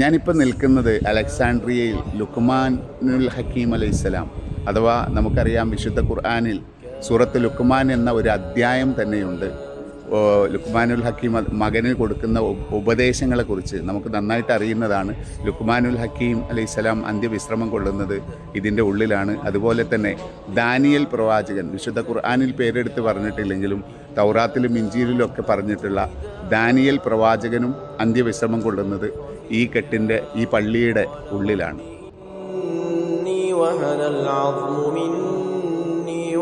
ഞാനിപ്പോൾ നിൽക്കുന്നത് അലക്സാണ്ട്രിയയിൽ ലുക്മാനുൽ ഹക്കീം അലൈഹിസ്സലാം, അഥവാ നമുക്കറിയാം വിശുദ്ധ ഖുർആനിൽ സൂറത്ത് ലുക്മാൻ എന്ന ഒരു അധ്യായം തന്നെയുണ്ട്. ലുക്മാനുൽ ഹക്കീം മകന് കൊടുക്കുന്ന ഉപദേശങ്ങളെക്കുറിച്ച് നമുക്ക് നന്നായിട്ട് അറിയുന്നതാണ്. ലുക്മാനുൽ ഹക്കീം അലൈഹിസ്സലാം അന്ത്യവിശ്രമം കൊള്ളുന്നത് ഇതിൻ്റെ ഉള്ളിലാണ്. അതുപോലെ തന്നെ ദാനിയേൽ പ്രവാചകൻ, വിശുദ്ധ ഖുർആനിൽ പേരെടുത്ത് പറഞ്ഞിട്ടില്ലെങ്കിലും തൗറാത്തിലും ഇഞ്ചീലിലും ഒക്കെ പറഞ്ഞിട്ടുള്ള ദാനിയേൽ പ്രവാചകനും അന്ത്യവിശ്രമം കൊള്ളുന്നത് ഈ കെട്ടിൻ്റെ, ഈ പള്ളിയുടെ ഉള്ളിലാണ്.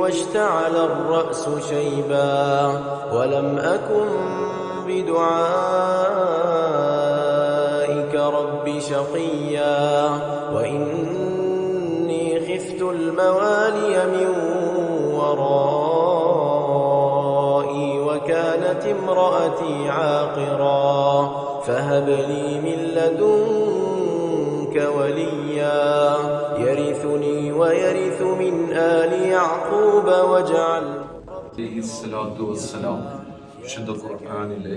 واشتعل الرأس شيبا ولم أكن بدعائك رب شقيا وإني خفت الموالي من ورائي وكانت امرأتي عاقرا فهب لي من لدنك وليا يرثني ويرث من آل يعقوب واجعل വിശുദ്ധ ഖുർആനിലെ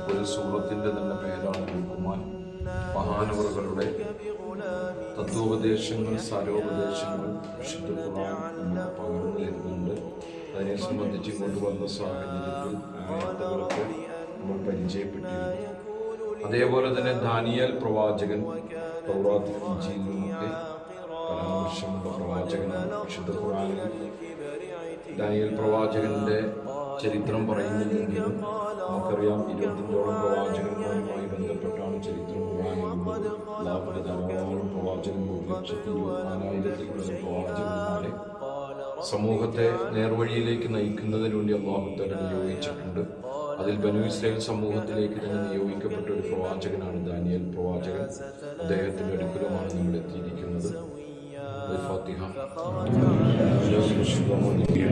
ഒരു സൂറത്തിൻ്റെ തന്നെ പേരാണ് ലുക്മാൻ. മഹാനവറുകളുടെ തത്വോപദേശങ്ങൾ, സാരോപദേശങ്ങൾ വിശുദ്ധ ഖുർആൻ നമുക്ക് പകർന്നു തരുന്നുണ്ട്. അതിനെ സംബന്ധിച്ച് ഇങ്ങോട്ട് വന്ന സാഹചര്യത്തിൽ ആയത്തുകളൊക്കെ നമ്മൾ പരിചയപ്പെട്ടിരുന്നു. അതേപോലെ തന്നെ ദാനിയേൽ പ്രവാചകൻ തൗറാത്തിലും ഇഞ്ചീലിലുമൊക്കെ പരാമർശമുള്ള പ്രവാചകനാണ്. വിശുദ്ധ ഖുർആനിൽ ദാനിയേൽ പ്രവാചകന്റെ ചരിത്രം പറയുന്നില്ലെങ്കിലും നമുക്കറിയാം 25ഓളം പ്രവാചകന്മാരുമായി ബന്ധപ്പെട്ടാണ് ചരിത്രം ഖുർആനിലുള്ളത്. ധാരാളം പ്രവാചകന്മാർ, 1,24,000 പ്രവാചകന്മാരെ സമൂഹത്തെ നേർവഴിയിലേക്ക് നയിക്കുന്നതിന് വേണ്ടി അല്ലാഹു തആല നിയോഗിച്ചിട്ടുണ്ട്. അതിൽ ബനൂ ഇസ്രായേൽ സമൂഹത്തിലേക്ക് തന്നെ നിയോഗിക്കപ്പെട്ട ഒരു പ്രവാചകനാണ് ദാനിയേൽ പ്രവാചകൻ. അദ്ദേഹത്തിന്റെ അടുക്കലുമാണ് നമ്മൾ എത്തിയിരിക്കുന്നത്. الفاتحة.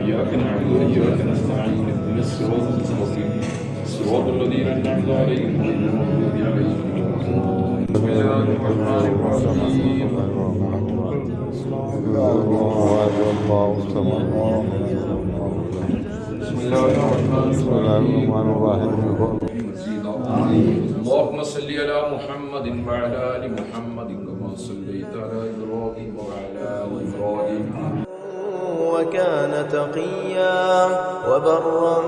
إياك نعبد وإياك نستعين اهدنا الصراط المستقيم صراط الذين أنعمت عليهم غير المغضوب عليهم ولا الضالين. بسم الله الرحمن الرحيم. اللهم صل على محمد وعلى آل محمد كما صليت على إبراهيم وعلى آل إبراهيم. وكان تقيا وبرا